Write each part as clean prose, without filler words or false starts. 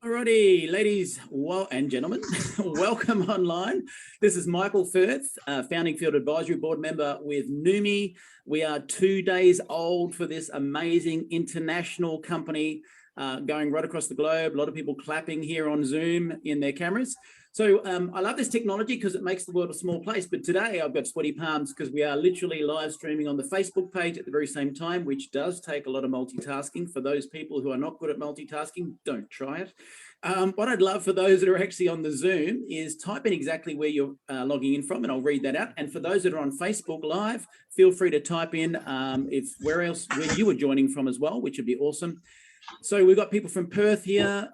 Alrighty, ladies and gentlemen, welcome online. This is Michael Firth, Founding Field Advisory Board member with Numi. We are 2 days old for this amazing international company going right across the globe. A lot of people clapping here on Zoom in their cameras. So I love this technology because it makes the world a small place. But today I've got sweaty palms because we are literally live streaming on the Facebook page at the very same time, which does take a lot of multitasking. For those people who are not good at multitasking, don't try it. What I'd love for those that are actually on the Zoom is type in exactly where you're logging in from, and I'll read that out. And for those that are on Facebook Live, feel free to type in where you are joining from as well, which would be awesome. So we've got people from Perth here.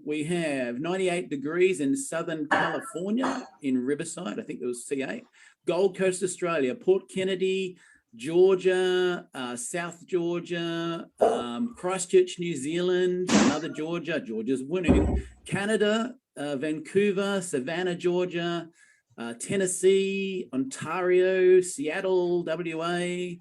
We have 98 degrees in Southern California in Riverside. I think there was CA. Gold Coast, Australia, Port Kennedy, Georgia, South Georgia, Christchurch, New Zealand, another Georgia. Georgia's winning. Canada, Vancouver, Savannah, Georgia, Tennessee, Ontario, Seattle, WA,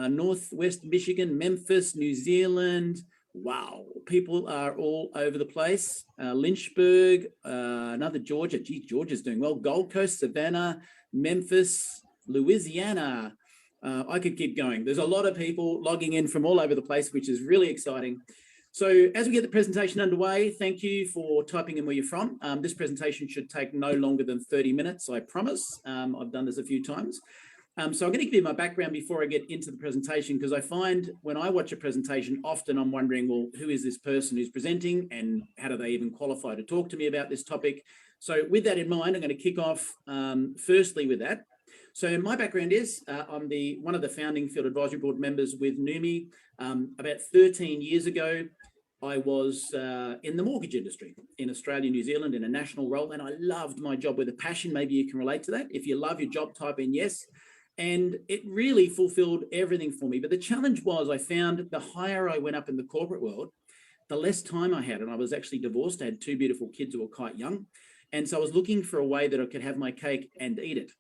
Northwest Michigan, Memphis, New Zealand. Wow, people are all over the place. Lynchburg, another Georgia. Gee, Georgia's doing well. Gold Coast, Savannah, Memphis, Louisiana. I could keep going. There's a lot of people logging in from all over the place, which is really exciting. So as we get the presentation underway, thank you for typing in where you're from. This presentation should take no longer than 30 minutes, I promise. I've done this a few times. So I'm going to give you my background before I get into the presentation, because I find when I watch a presentation, often I'm wondering, well, who is this person who's presenting and how do they even qualify to talk to me about this topic? So with that in mind, I'm going to kick off firstly with that. So my background is I'm one of the founding Field Advisory Board members with Numi. About 13 years ago, I was in the mortgage industry in Australia, New Zealand, in a national role, and I loved my job with a passion. Maybe you can relate to that. If you love your job, type in yes. And it really fulfilled everything for me. But the challenge was I found the higher I went up in the corporate world, the less time I had. And I was actually divorced. I had 2 beautiful kids who were quite young. And so I was looking for a way that I could have my cake and eat it.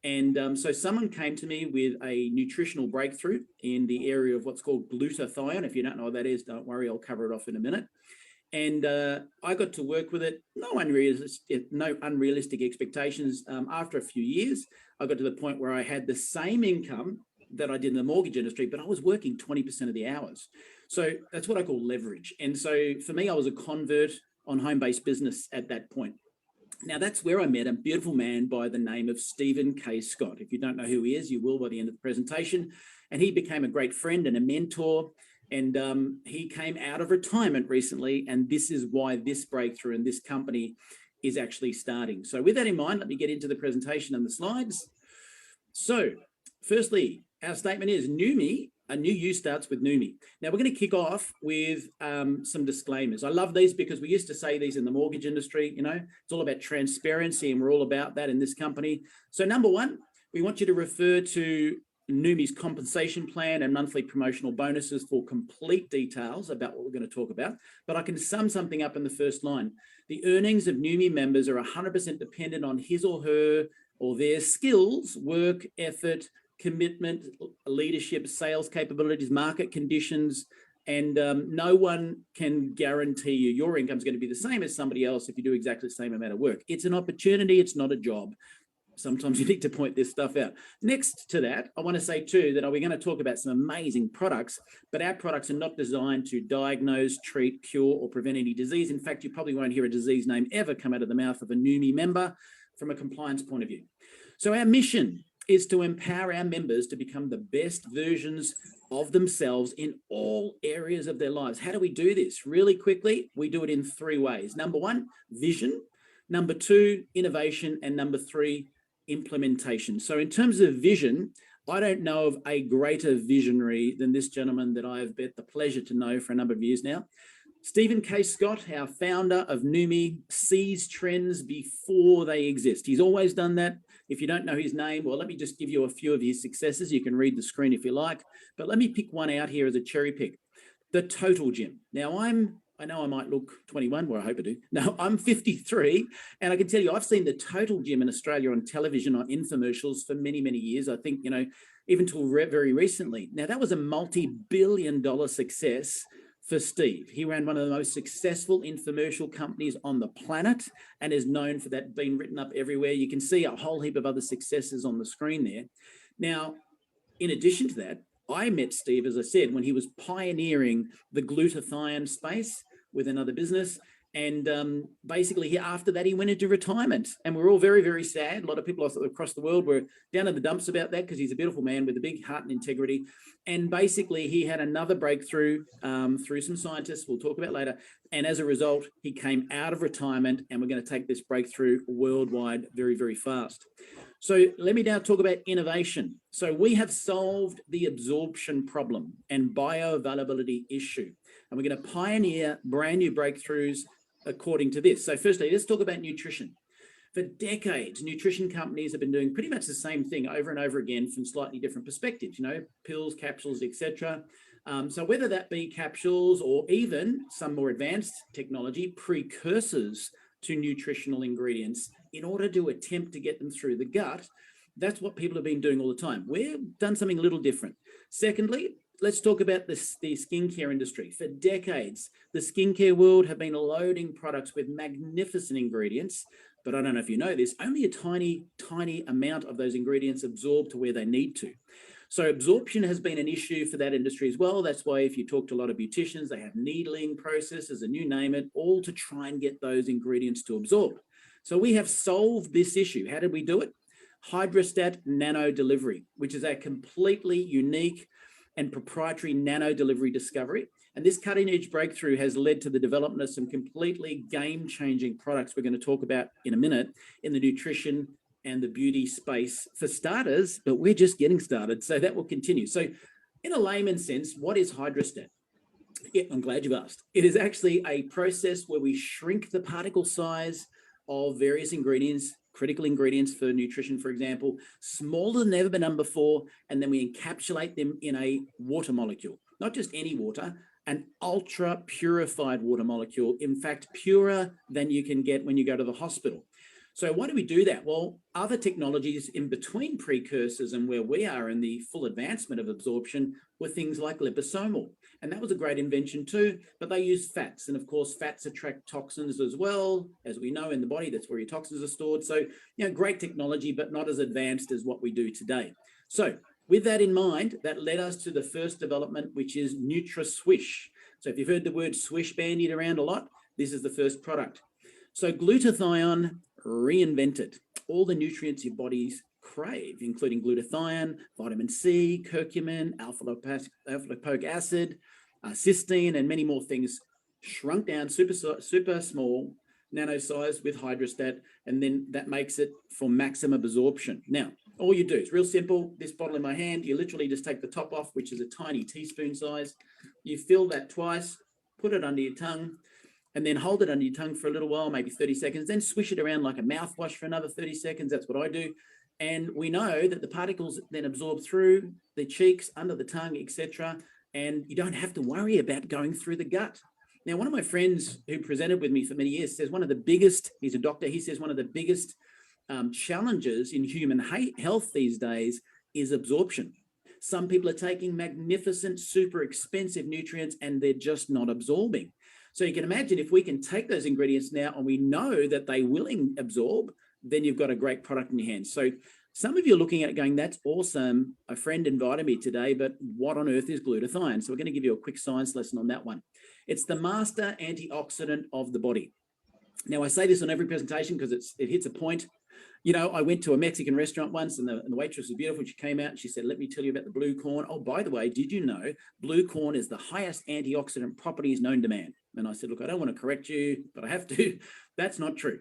And so someone came to me with a nutritional breakthrough in the area of what's called glutathione. If you don't know what that is, don't worry, I'll cover it off in a minute. And I got to work with it. No unrealistic expectations. After a few years, I got to the point where I had the same income that I did in the mortgage industry, but I was working 20% of the hours. So that's what I call leverage. And so for me, I was a convert on home-based business at that point. Now, that's where I met a beautiful man by the name of Stephen K. Scott. If you don't know who he is, you will by the end of the presentation. And he became a great friend and a mentor. And he came out of retirement recently. And this is why this breakthrough and this company is actually starting. So with that in mind, let me get into the presentation and the slides. So firstly, our statement is Numi, a new you starts with Numi. Now we're going to kick off with some disclaimers. I love these because we used to say these in the mortgage industry, you know, it's all about transparency and we're all about that in this company. So number one, we want you to refer to Numi's compensation plan and monthly promotional bonuses for complete details about what we're going to talk about. But I can sum something up in the first line. The earnings of Numi members are 100% dependent on his or her or their skills, work, effort, commitment, leadership, sales capabilities, market conditions, and no one can guarantee you your income is going to be the same as somebody else if you do exactly the same amount of work. It's an opportunity, it's not a job. Sometimes you need to point this stuff out. Next to that, I want to say too that we're going to talk about some amazing products, but our products are not designed to diagnose, treat, cure, or prevent any disease. In fact, you probably won't hear a disease name ever come out of the mouth of a Numi member from a compliance point of view. So our mission is to empower our members to become the best versions of themselves in all areas of their lives. How do we do this? Really quickly, we do it in 3 ways. Number 1, vision. Number 2, innovation. And number 3, implementation. So in terms of vision, I don't know of a greater visionary than this gentleman that I have had the pleasure to know for a number of years now. Stephen K. Scott, our founder of Numi, sees trends before they exist. He's always done that. If you don't know his name, well, let me just give you a few of his successes. You can read the screen if you like, but let me pick one out here as a cherry pick. The Total Gym. Now, I know I might look 21, well, I hope I do. No, I'm 53, and I can tell you, I've seen the Total Gym in Australia on television, on infomercials for many, many years. I think, you know, even till very recently. Now, that was a multi-billion-dollar success for Steve. He ran one of the most successful infomercial companies on the planet and is known for that, being written up everywhere. You can see a whole heap of other successes on the screen there. Now, in addition to that, I met Steve, as I said, when he was pioneering the glutathione space with another business. And basically, after that, he went into retirement. And we're all very, very sad. A lot of people across the world were down in the dumps about that, because he's a beautiful man with a big heart and integrity. And basically, he had another breakthrough through some scientists we'll talk about later. And as a result, he came out of retirement, and we're going to take this breakthrough worldwide very, very fast. So let me now talk about innovation. So we have solved the absorption problem and bioavailability issue. And we're going to pioneer brand new breakthroughs according to this. So firstly, let's talk about nutrition. For decades, nutrition companies have been doing pretty much the same thing over and over again from slightly different perspectives, pills, capsules, etc. So whether that be capsules or even some more advanced technology, precursors to nutritional ingredients in order to attempt to get them through the gut, that's what people have been doing all the time. We've done something a little different. Secondly, let's talk about the skincare industry. For decades, the skincare world have been loading products with magnificent ingredients, but I don't know if you know this, only a tiny, tiny amount of those ingredients absorb to where they need to. So absorption has been an issue for that industry as well. That's why if you talk to a lot of beauticians, they have needling processes and you name it, all to try and get those ingredients to absorb. So we have solved this issue. How did we do it? Hydrostat nano delivery, which is a completely unique and proprietary nano delivery discovery. And this cutting edge breakthrough has led to the development of some completely game-changing products we're going to talk about in a minute in the nutrition and the beauty space for starters, but we're just getting started. So that will continue. So in a layman's sense, what is hydrostat? Yeah, I'm glad you've asked. It is actually a process where we shrink the particle size of various ingredients, critical ingredients for nutrition, for example, smaller than ever been done before, and then we encapsulate them in a water molecule, not just any water, an ultra purified water molecule, in fact, purer than you can get when you go to the hospital. So why do we do that? Well, other technologies in between precursors and where we are in the full advancement of absorption were things like liposomal. And that was a great invention too, but they use fats. And of course, fats attract toxins as well. As we know in the body, that's where your toxins are stored. So, great technology, but not as advanced as what we do today. So with that in mind, that led us to the first development, which is NutraSwish. So if you've heard the word swish bandied around a lot, this is the first product. So glutathione reinvented all the nutrients your bodies crave, including glutathione, vitamin C, curcumin, alpha-lipoic acid, cysteine, and many more things, shrunk down super small, nano size with hydrostat, and then that makes it for maximum absorption. Now, all you do is real simple. This bottle in my hand, you literally just take the top off, which is a tiny teaspoon size. You fill that twice, put it under your tongue, and then hold it under your tongue for a little while, maybe 30 seconds, then swish it around like a mouthwash for another 30 seconds. That's what I do. And we know that the particles then absorb through the cheeks, under the tongue, etc. And you don't have to worry about going through the gut. Now, one of my friends who presented with me for many years says one of the biggest, he's a doctor, he says one of the biggest challenges in human health these days is absorption. Some people are taking magnificent, super expensive nutrients and they're just not absorbing. So you can imagine if we can take those ingredients now and we know that they will absorb, then you've got a great product in your hands. So some of you are looking at it going, that's awesome. A friend invited me today, but what on earth is glutathione? So we're going to give you a quick science lesson on that one. It's the master antioxidant of the body. Now, I say this on every presentation because it hits a point. I went to a Mexican restaurant once and the waitress was beautiful. She came out and she said, let me tell you about the blue corn. Oh, by the way, did you know blue corn is the highest antioxidant properties known to man? And I said, look, I don't want to correct you, but I have to. That's not true.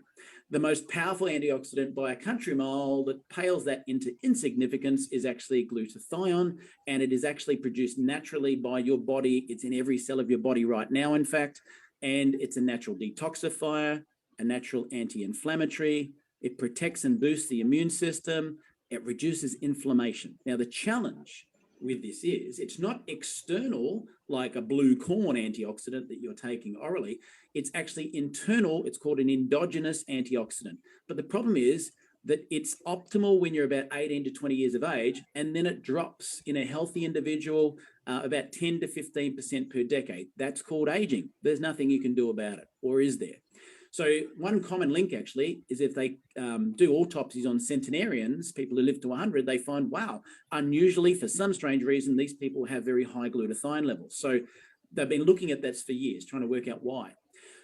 The most powerful antioxidant by a country mile that pales that into insignificance is actually glutathione, and it is actually produced naturally by your body. It's in every cell of your body right now, in fact, and it's a natural detoxifier, a natural anti-inflammatory. It protects and boosts the immune system. It reduces inflammation. Now, the challenge with this is it's not external like a blue corn antioxidant that you're taking orally. It's actually internal. It's called an endogenous antioxidant. But the problem is that it's optimal when you're about 18 to 20 years of age, and then it drops in a healthy individual about 10 to 15% per decade. That's called aging. There's nothing you can do about it, or is there? So one common link actually is if they do autopsies on centenarians, people who live to 100, they find, wow, unusually for some strange reason, these people have very high glutathione levels. So they've been looking at this for years, trying to work out why.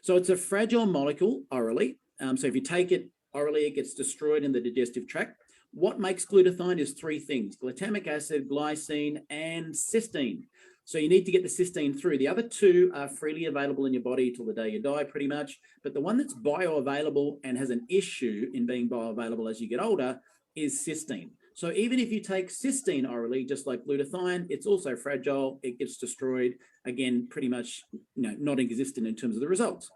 So it's a fragile molecule orally. So if you take it orally, it gets destroyed in the digestive tract. What makes glutathione is three things: glutamic acid, glycine, and cysteine. So you need to get the cysteine through. The other two are freely available in your body till the day you die, pretty much. But the one that's bioavailable and has an issue in being bioavailable as you get older is cysteine. So even if you take cysteine orally, just like glutathione, it's also fragile. It gets destroyed. Again, pretty much not existent in terms of the results.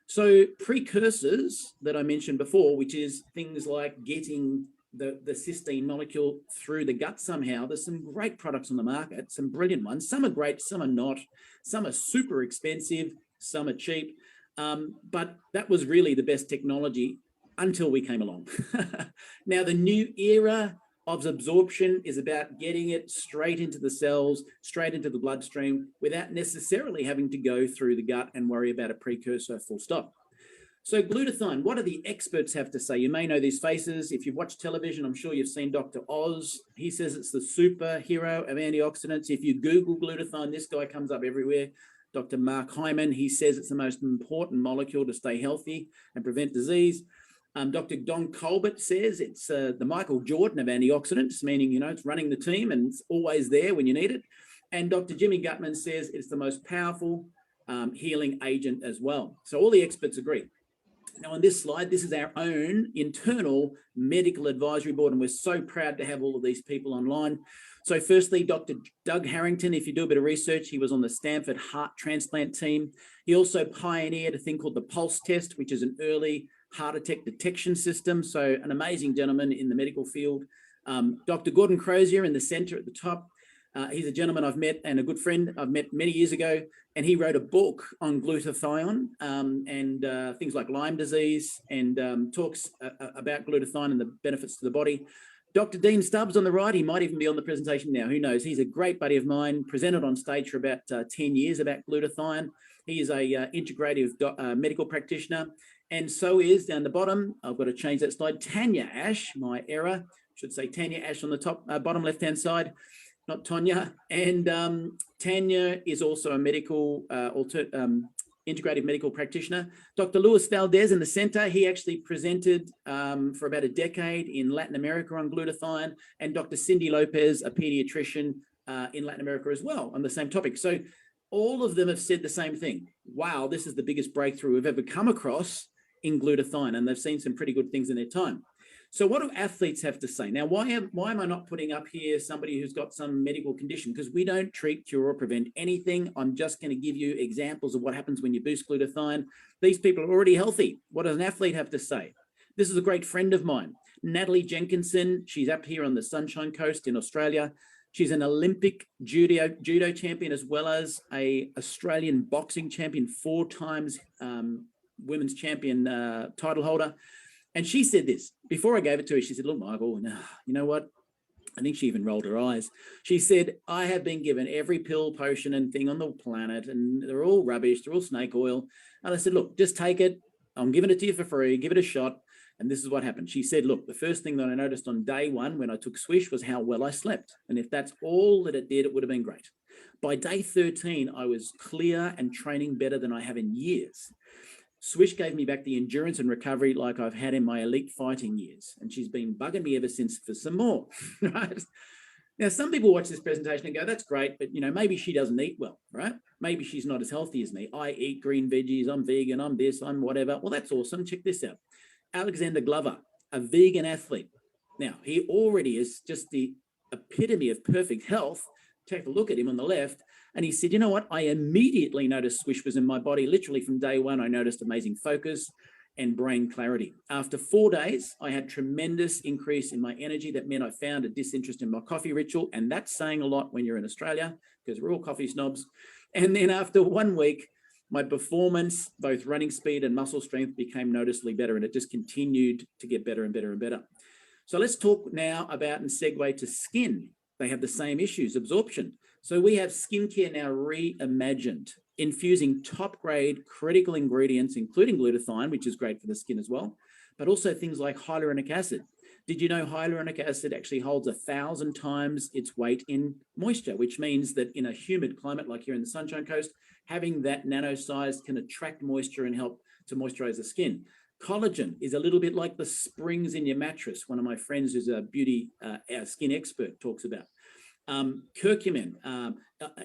So precursors that I mentioned before, which is things like getting the cysteine molecule through the gut somehow. There's some great products on the market, some brilliant ones. Some are great, some are not. Some are super expensive, some are cheap. But that was really the best technology until we came along. Now, the new era of absorption is about getting it straight into the cells, straight into the bloodstream, without necessarily having to go through the gut and worry about a precursor, full stop. So glutathione, what do the experts have to say? You may know these faces. If you've watched television, I'm sure you've seen Dr. Oz. He says it's the superhero of antioxidants. If you Google glutathione, this guy comes up everywhere. Dr. Mark Hyman, he says it's the most important molecule to stay healthy and prevent disease. Dr. Don Colbert says it's the Michael Jordan of antioxidants, meaning, it's running the team and it's always there when you need it. And Dr. Jimmy Gutman says it's the most powerful healing agent as well. So all the experts agree. Now, on this slide, this is our own internal medical advisory board, and we're so proud to have all of these people online. So firstly, Dr. Doug Harrington, if you do a bit of research, he was on the Stanford heart transplant team. He also pioneered a thing called the pulse test, which is an early heart attack detection system. So an amazing gentleman in the medical field. Dr. Gordon Crozier in the center at the top. He's a gentleman I've met and a good friend I've met many years ago, and he wrote a book on glutathione and things like Lyme disease, and talks about glutathione and the benefits to the body. Dr. Dean Stubbs on the right, he might even be on the presentation now, who knows? He's a great buddy of mine, presented on stage for about 10 years about glutathione. He is a integrative medical practitioner, and so is, down the bottom, I've got to change that slide, Tanya Ash, my error, should say Tanya Ash on the top, bottom left-hand side. Not Tonya. And Tanya is also a medical, integrative medical practitioner. Dr. Luis Valdez in the center, he actually presented for about a decade in Latin America on glutathione, and Dr. Cindy Lopez, a pediatrician in Latin America as well on the same topic. So all of them have said the same thing. Wow, this is the biggest breakthrough we've ever come across in glutathione, and they've seen some pretty good things in their time. So what do athletes have to say? Now, why am I not putting up here somebody who's got some medical condition? Because we don't treat, cure, or prevent anything. I'm just going to give you examples of what happens when you boost glutathione. These people are already healthy. What does an athlete have to say? This is a great friend of mine, Natalie Jenkinson. She's up here on the Sunshine Coast in Australia. She's an Olympic judo champion, as well as a Australian boxing champion, 4 times women's champion title holder. And she said this, before I gave it to her, she said, look, Michael, you know what? I think she even rolled her eyes. She said, I have been given every pill, potion and thing on the planet, and they're all rubbish. They're all snake oil. And I said, look, just take it. I'm giving it to you for free. Give it a shot. And this is what happened. She said, look, the first thing that I noticed on day 1 when I took Swish was how well I slept. And if that's all that it did, it would have been great. By day 13, I was clear and training better than I have in years. Swish gave me back the endurance and recovery like I've had in my elite fighting years. And she's been bugging me ever since for some more, right? Now, some people watch this presentation and go, that's great, but maybe she doesn't eat well, right? Maybe she's not as healthy as me. I eat green veggies, I'm vegan, I'm this, I'm whatever. Well, that's awesome. Check this out. Alexander Glover, a vegan athlete. Now, he already is just the epitome of perfect health. Take a look at him on the left. And he said, you know what? I immediately noticed Swish was in my body. Literally from day 1, I noticed amazing focus and brain clarity. After 4 days, I had tremendous increase in my energy. That meant I found a disinterest in my coffee ritual. And that's saying a lot when you're in Australia, because we're all coffee snobs. And then after 1 week, my performance, both running speed and muscle strength, became noticeably better. And it just continued to get better and better and better. So let's talk now about and segue to skin. They have the same issues, absorption. So we have skincare now reimagined, infusing top grade critical ingredients, including glutathione, which is great for the skin as well, but also things like hyaluronic acid. Did you know hyaluronic acid actually holds 1,000 times its weight in moisture, which means that in a humid climate like here in the Sunshine Coast, having that nano size can attract moisture and help to moisturize the skin. Collagen is a little bit like the springs in your mattress. One of my friends who's a beauty skin expert talks about. Curcumin,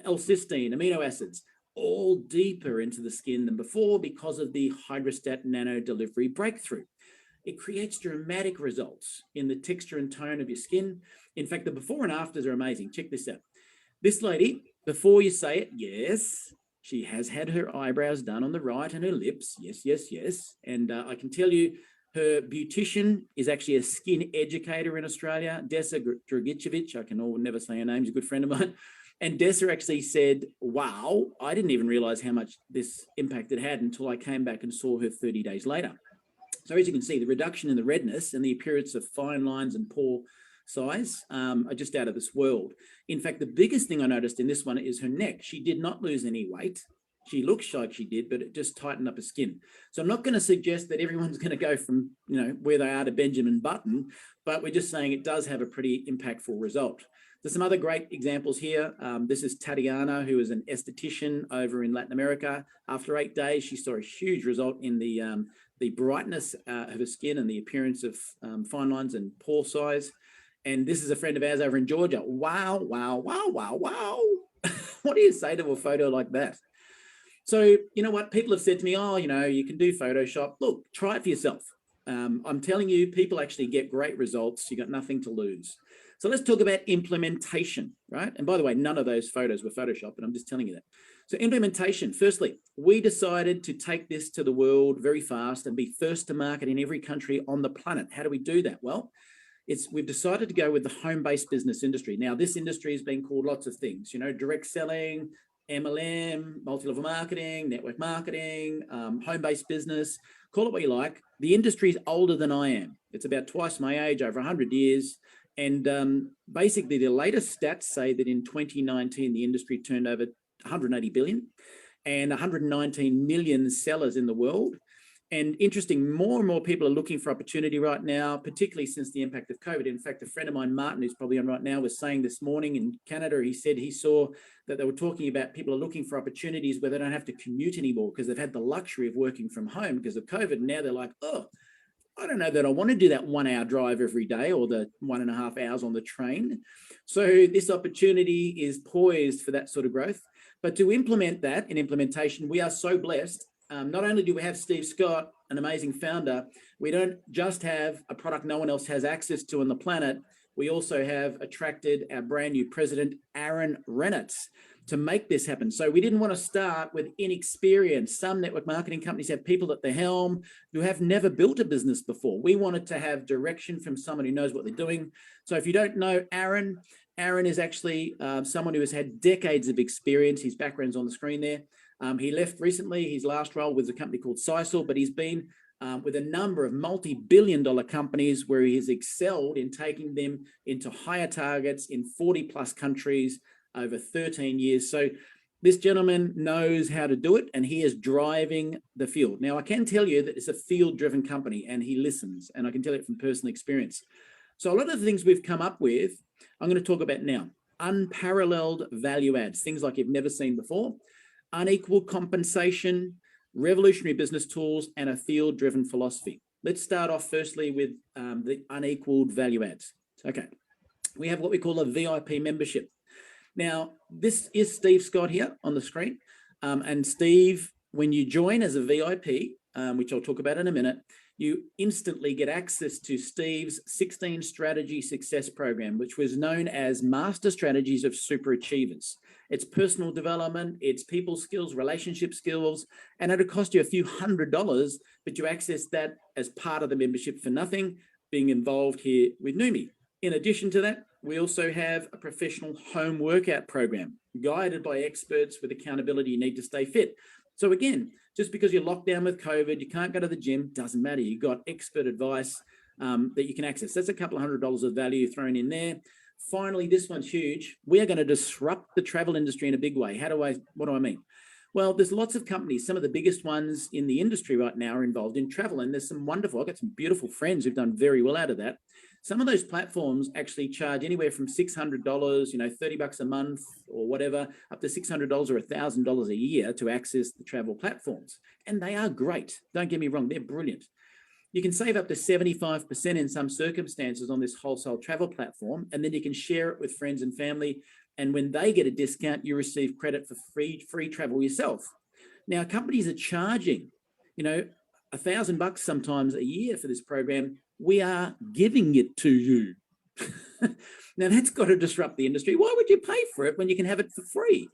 L-cysteine, amino acids, all deeper into the skin than before because of the hydrostat nano delivery breakthrough. It creates dramatic results in the texture and tone of your skin. In fact, the before and afters are amazing. Check this out. This lady, before you say it, yes, she has had her eyebrows done on the right and her lips. Yes, yes, yes. And I can tell you, her beautician is actually a skin educator in Australia, Dessa Dragicevic. I can never say her name. She's a good friend of mine. And Dessa actually said, wow, I didn't even realize how much this impact it had until I came back and saw her 30 days later. So as you can see, the reduction in the redness and the appearance of fine lines and pore size are just out of this world. In fact, the biggest thing I noticed in this one is her neck. She did not lose any weight. She looks like she did, but it just tightened up her skin. So I'm not going to suggest that everyone's going to go from, where they are to Benjamin Button, but we're just saying it does have a pretty impactful result. There's some other great examples here. This is Tatiana, who is an esthetician over in Latin America. After 8 days, she saw a huge result in the brightness of her skin and the appearance of fine lines and pore size. And this is a friend of ours over in Georgia. Wow, wow, wow, wow, wow. What do you say to a photo like that? So, you know what? People have said to me, oh, you can do Photoshop. Look, try it for yourself. I'm telling you, people actually get great results. You got nothing to lose. So let's talk about implementation, right? And by the way, none of those photos were Photoshopped, but I'm just telling you that. So implementation, firstly, we decided to take this to the world very fast and be first to market in every country on the planet. How do we do that? Well, we've decided to go with the home-based business industry. Now, this industry has been called lots of things, direct selling, MLM, multi-level marketing, network marketing, home-based business, call it what you like. The industry is older than I am. It's about twice my age, over 100 years. And basically, the latest stats say that in 2019, the industry turned over 180 billion and 119 million sellers in the world. And interesting, more and more people are looking for opportunity right now, particularly since the impact of COVID. In fact, a friend of mine, Martin, who's probably on right now, was saying this morning in Canada, he said he saw that they were talking about people are looking for opportunities where they don't have to commute anymore because they've had the luxury of working from home because of COVID. And now they're like, oh, I don't know that I want to do that 1 hour drive every day or the 1.5 hours on the train. So this opportunity is poised for that sort of growth. But to implement that in implementation, we are so blessed. Not only do we have Steve Scott, an amazing founder, we don't just have a product no one else has access to on the planet. We also have attracted our brand new president, Aaron Renitz, to make this happen. So we didn't want to start with inexperience. Some network marketing companies have people at the helm who have never built a business before. We wanted to have direction from someone who knows what they're doing. So if you don't know Aaron is actually someone who has had decades of experience. His background's on the screen there. He left recently. His last role was a company called Sisal, but he's been with a number of multi-billion-dollar companies where he has excelled in taking them into higher targets in 40 plus countries over 13 years. So this gentleman knows how to do it and he is driving the field. Now, I can tell you that it's a field-driven company and he listens, and I can tell it from personal experience. So a lot of the things we've come up with, I'm going to talk about now. Unparalleled value adds, things like you've never seen before, unequal compensation, revolutionary business tools, and a field-driven philosophy. Let's start off firstly with the unequaled value adds. Okay, we have what we call a VIP membership. Now, this is Steve Scott here on the screen. And Steve, when you join as a VIP, which I'll talk about in a minute, you instantly get access to Steve's 16 strategy success program, which was known as Master Strategies of Super Achievers. It's personal development, it's people skills, relationship skills, and it'll cost you a few $100s, but you access that as part of the membership for nothing, being involved here with Numi. In addition to that, we also have a professional home workout program guided by experts with accountability you need to stay fit. So again, just because you're locked down with COVID, you can't go to the gym, doesn't matter. You've got expert advice that you can access. That's a couple of $100s of value thrown in there. Finally, this one's huge. We are going to disrupt the travel industry in a big way. What do I mean? Well, there's lots of companies. Some of the biggest ones in the industry right now are involved in travel. And there's some wonderful, I've got some beautiful friends who've done very well out of that. Some of those platforms actually charge anywhere from $600, 30 bucks a month or whatever, up to $600 or $1,000 a year to access the travel platforms. And they are great. Don't get me wrong, they're brilliant. You can save up to 75% in some circumstances on this wholesale travel platform, and then you can share it with friends and family. And when they get a discount, you receive credit for free travel yourself. Now, companies are charging, $1,000 sometimes a year for this program. We are giving it to you. Now, that's got to disrupt the industry. Why would you pay for it when you can have it for free?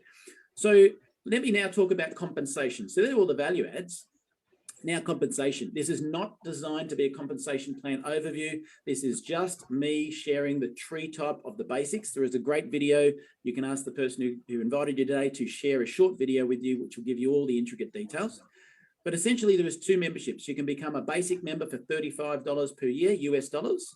So let me now talk about compensation. So they're all the value adds. Now, compensation. This is not designed to be a compensation plan overview. This is just me sharing the treetop of the basics. There is a great video. You can ask the person who invited you today to share a short video with you, which will give you all the intricate details. But essentially, there is two memberships. You can become a basic member for $35 per year, US dollars,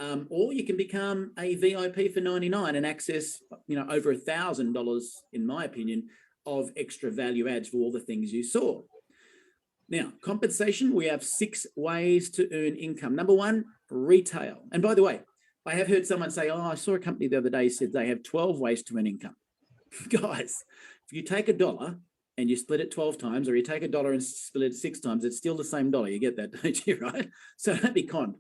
or you can become a VIP for $99 and access, over $1,000, in my opinion, of extra value adds for all the things you saw. Now, compensation, we have 6 ways to earn income. Number 1, retail. And by the way, I have heard someone say, I saw a company the other day said they have 12 ways to earn income. Guys, if you take $1 and you split it 12 times, or you take $1 and split it 6 times, it's still the same dollar. You get that, don't you, right? So don't be conned.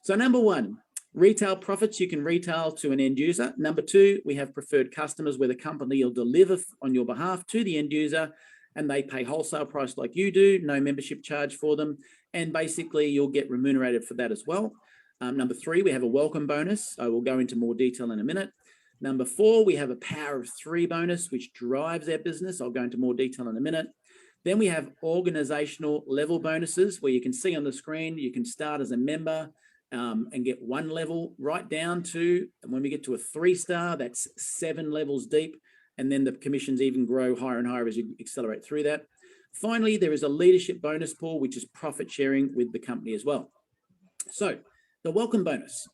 So number 1, retail profits, you can retail to an end user. Number 2, we have preferred customers where the company will deliver on your behalf to the end user, and they pay wholesale price like you do, no membership charge for them. And basically you'll get remunerated for that as well. Number 3, we have a welcome bonus. I will go into more detail in a minute. Number 4, we have a power of 3 bonus, which drives our business. I'll go into more detail in a minute. Then we have organizational level bonuses, where you can see on the screen, you can start as a member and get 1 level right down to, and when we get to a 3-star, that's 7 levels deep. And then the commissions even grow higher and higher as you accelerate through that. Finally, there is a leadership bonus pool, which is profit sharing with the company as well. So the welcome bonus,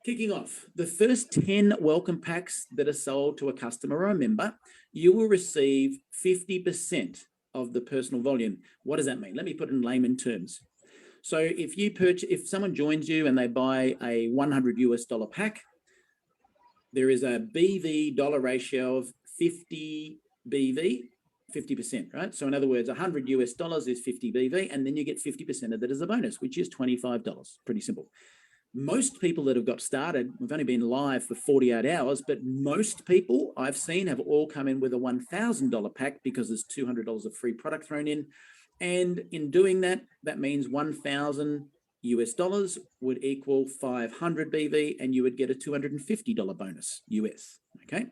kicking off, the first 10 welcome packs that are sold to a customer or a member, you will receive 50% of the personal volume. What does that mean? Let me put it in layman terms. So if someone joins you and they buy a $100 US pack, there is a BV dollar ratio of 50 BV, 50%, right? So in other words, $100 US is 50 BV, and then you get 50% of it as a bonus, which is $25. Pretty simple. Most people that have got started, we've only been live for 48 hours, but most people I've seen have all come in with a $1,000 pack because there's $200 of free product thrown in. And in doing that, that means 1,000 US dollars would equal 500 BV, and you would get a $250 bonus US, okay?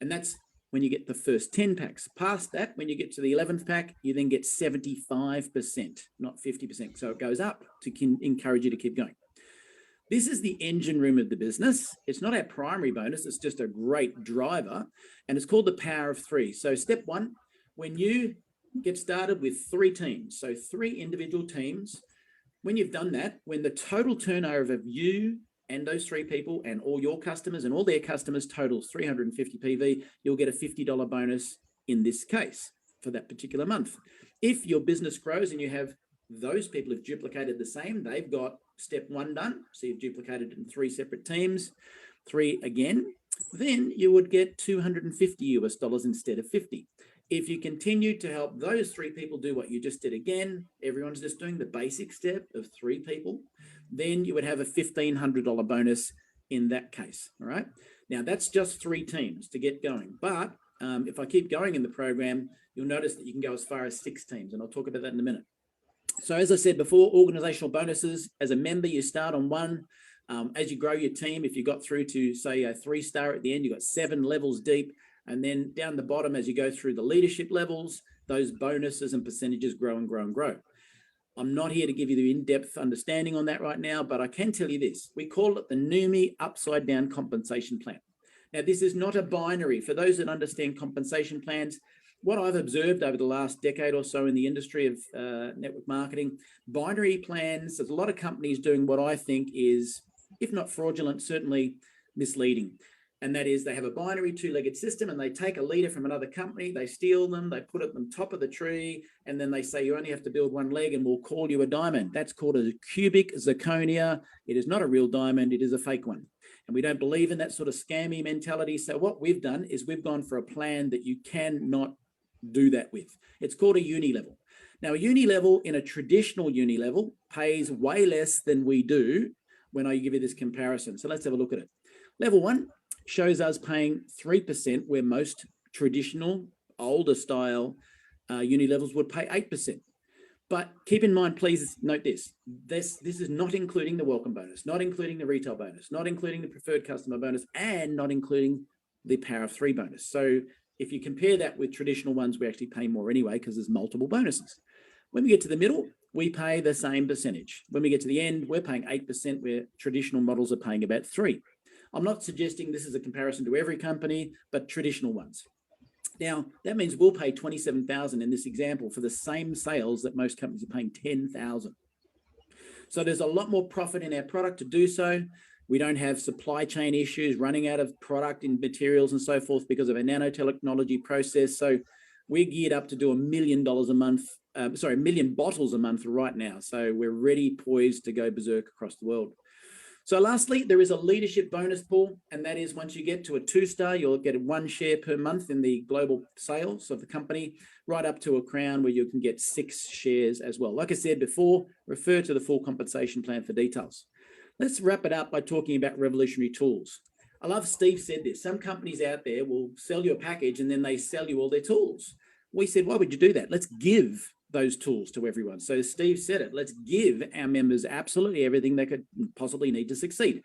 And that's when you get the first 10 packs. Past that, when you get to the 11th pack, you then get 75%, not 50%. So it goes up to encourage you to keep going. This is the engine room of the business. It's not our primary bonus. It's just a great driver, and it's called the power of 3. So step 1, when you get started with 3 teams, so 3 individual teams, when you've done that, when the total turnover of you and those 3 people and all your customers and all their customers totals 350 PV, you'll get a $50 bonus in this case for that particular month. If your business grows and you have those people have duplicated the same, they've got step 1 done, so you've duplicated it in 3 separate teams, 3 again, then you would get $250 US instead of 50. If you continue to help those 3 people do what you just did again, everyone's just doing the basic step of 3 people, then you would have a $1,500 bonus in that case, all right? Now, that's just 3 teams to get going. But if I keep going in the program, you'll notice that you can go as far as 6 teams, and I'll talk about that in a minute. So as I said before, organizational bonuses, as a member, you start on 1. As you grow your team, if you got through to, say, a 3-star at the end, you've got 7 levels deep. And then down the bottom, as you go through the leadership levels, those bonuses and percentages grow and grow and grow. I'm not here to give you the in-depth understanding on that right now, but I can tell you this. We call it the NUMI upside down compensation plan. Now, this is not a binary. For those that understand compensation plans, what I've observed over the last decade or so in the industry of network marketing, binary plans, there's a lot of companies doing what I think is, if not fraudulent, certainly misleading. And that is they have a binary two-legged system and they take a leader from another company, they steal them, they put it on top of the tree, and then they say you only have to build one leg and we'll call you a diamond. That's called a cubic zirconia. It is not a real diamond, it is a fake one. And we don't believe in that sort of scammy mentality. So what we've done is we've gone for a plan that you cannot do that with. It's called a uni level. Now, a uni level in a traditional uni level pays way less than we do when I give you this comparison. So let's have a look at it. Level 1 shows us paying 3%, where most traditional, older style uni levels would pay 8%. But keep in mind, please note this. This is not including the welcome bonus, not including the retail bonus, not including the preferred customer bonus, and not including the power of 3 bonus. So if you compare that with traditional ones, we actually pay more anyway because there's multiple bonuses. When we get to the middle, we pay the same percentage. When we get to the end, we're paying 8%, where traditional models are paying about 3%. I'm not suggesting this is a comparison to every company, but traditional ones. Now, that means we'll pay $27,000 in this example for the same sales that most companies are paying $10,000. So there's a lot more profit in our product to do so. We don't have supply chain issues, running out of product and materials and so forth because of a nanotechnology process. So we're geared up to do $1 million a month, 1 million bottles a month right now. So we're ready, poised to go berserk across the world. So lastly, there is a leadership bonus pool, and that is once you get to a 2-star, you'll get 1 share per month in the global sales of the company, right up to a crown where you can get 6 shares as well. Like I said before, refer to the full compensation plan for details. Let's wrap it up by talking about revolutionary tools. I love Steve said this. Some companies out there will sell you a package and then they sell you all their tools. We said, why would you do that? Let's give those tools to everyone. So Steve said it, let's give our members absolutely everything they could possibly need to succeed.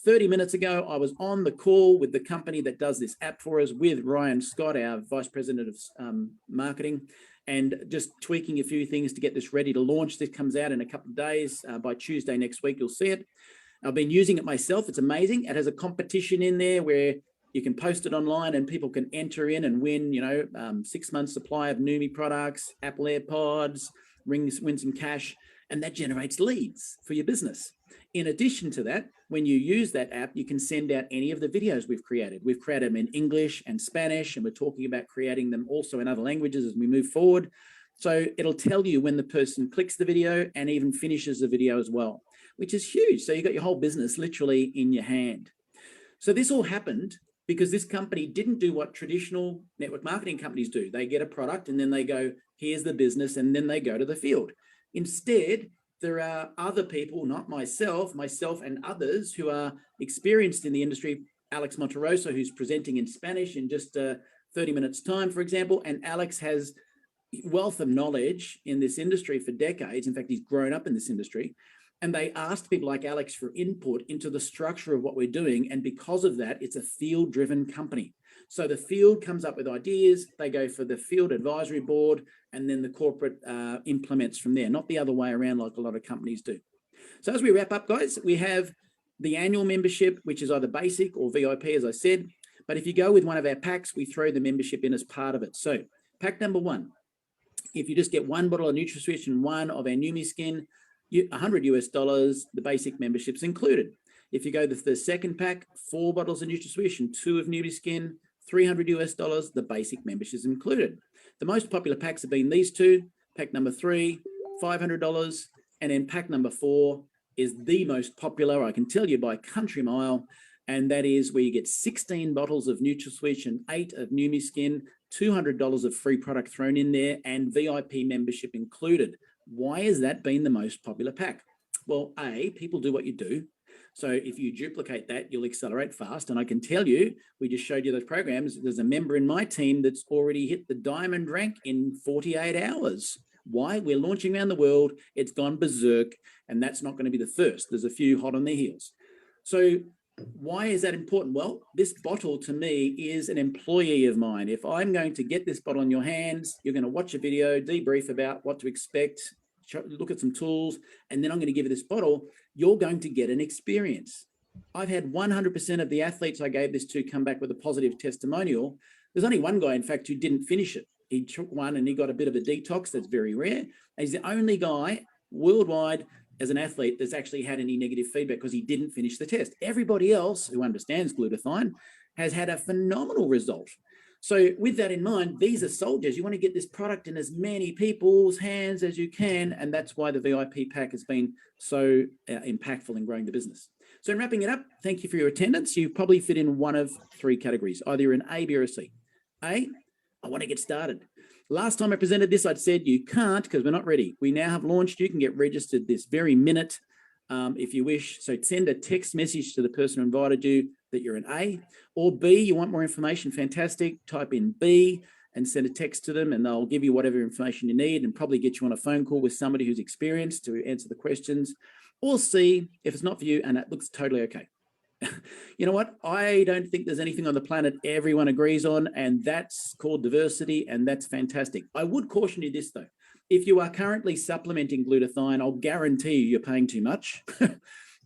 30 minutes ago, I was on the call with the company that does this app for us with Ryan Scott, our Vice President of Marketing, and just tweaking a few things to get this ready to launch. This comes out in a couple of days. By Tuesday next week, you'll see it. I've been using it myself. It's amazing. It has a competition in there where you can post it online and people can enter in and win, 6 months supply of Numi products, Apple AirPods, win some cash, and that generates leads for your business. In addition to that, when you use that app, you can send out any of the videos we've created. We've created them in English and Spanish, and we're talking about creating them also in other languages as we move forward. So it'll tell you when the person clicks the video and even finishes the video as well, which is huge. So you've got your whole business literally in your hand. So this all happened because this company didn't do what traditional network marketing companies do. They get a product and then they go, here's the business, and then they go to the field. Instead, there are other people, not myself and others who are experienced in the industry. Alex Monteroso, who's presenting in Spanish in just 30 minutes time, for example. And Alex has wealth of knowledge in this industry for decades. In fact, he's grown up in this industry. And they asked people like Alex for input into the structure of what we're doing. And because of that, it's a field-driven company. So the field comes up with ideas, they go for the field advisory board, and then the corporate implements from there, not the other way around like a lot of companies do. So as we wrap up, guys, we have the annual membership, which is either basic or VIP, as I said. But if you go with one of our packs, we throw the membership in as part of it. So pack number 1, if you just get 1 bottle of NutraSwitch and 1 of our Numi Skin, $100 US, the basic membership's included. If you go to the second pack, 4 bottles of NutraSwish and 2 of Numi Skin, $300 US, the basic membership is included. The most popular packs have been these 2. Pack number 3, $500, and then pack number 4 is the most popular, I can tell you by country mile, and that is where you get 16 bottles of NutraSwitch and 8 of Numi Skin, $200 of free product thrown in there, and VIP membership included. Why has that been the most popular pack? Well, A, people do what you do. So if you duplicate that, you'll accelerate fast. And I can tell you, we just showed you those programs. There's a member in my team that's already hit the diamond rank in 48 hours. Why? We're launching around the world. It's gone berserk, and that's not going to be the first. There's a few hot on their heels. So why is that important? Well, this bottle to me is an employee of mine. If I'm going to get this bottle in your hands, you're going to watch a video, debrief about what to expect, look at some tools, and then I'm going to give you this bottle. You're going to get an experience. I've had 100% of the athletes I gave this to come back with a positive testimonial. There's only one guy, in fact, who didn't finish it. He took one and he got a bit of a detox. That's very rare. He's the only guy worldwide as an athlete that's actually had any negative feedback because he didn't finish the test. Everybody else who understands glutathione has had a phenomenal result. So with that in mind, these are soldiers. You want to get this product in as many people's hands as you can, and that's why the VIP pack has been so impactful in growing the business. So in wrapping it up, thank you for your attendance. You probably fit in one of three categories. Either you're an A, B, or a C. A, I want to get started. Last time I presented this, I'd said you can't because we're not ready. We now have launched. You can get registered this very minute if you wish. So send a text message to the person who invited you that you're an A. Or B, you want more information, fantastic. Type in B and send a text to them and they'll give you whatever information you need and probably get you on a phone call with somebody who's experienced to answer the questions. Or C, if it's not for you and it looks totally okay. You know what? I don't think there's anything on the planet everyone agrees on, and that's called diversity, and that's fantastic. I would caution you this, though. If you are currently supplementing glutathione, I'll guarantee you're paying too much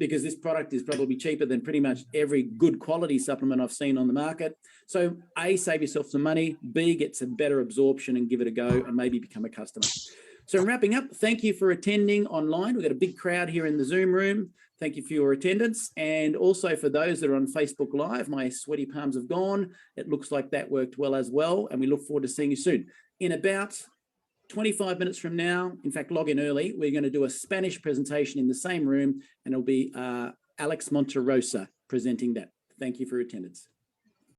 because this product is probably cheaper than pretty much every good quality supplement I've seen on the market. So A, save yourself some money. B, get some better absorption and give it a go and maybe become a customer. So in wrapping up, thank you for attending online. We've got a big crowd here in the Zoom room. Thank you for your attendance. And also for those that are on Facebook Live, my sweaty palms have gone. It looks like that worked well as well. And we look forward to seeing you soon. In about 25 minutes from now, in fact, log in early, we're going to do a Spanish presentation in the same room, and it'll be Alex Monterosa presenting that. Thank you for your attendance.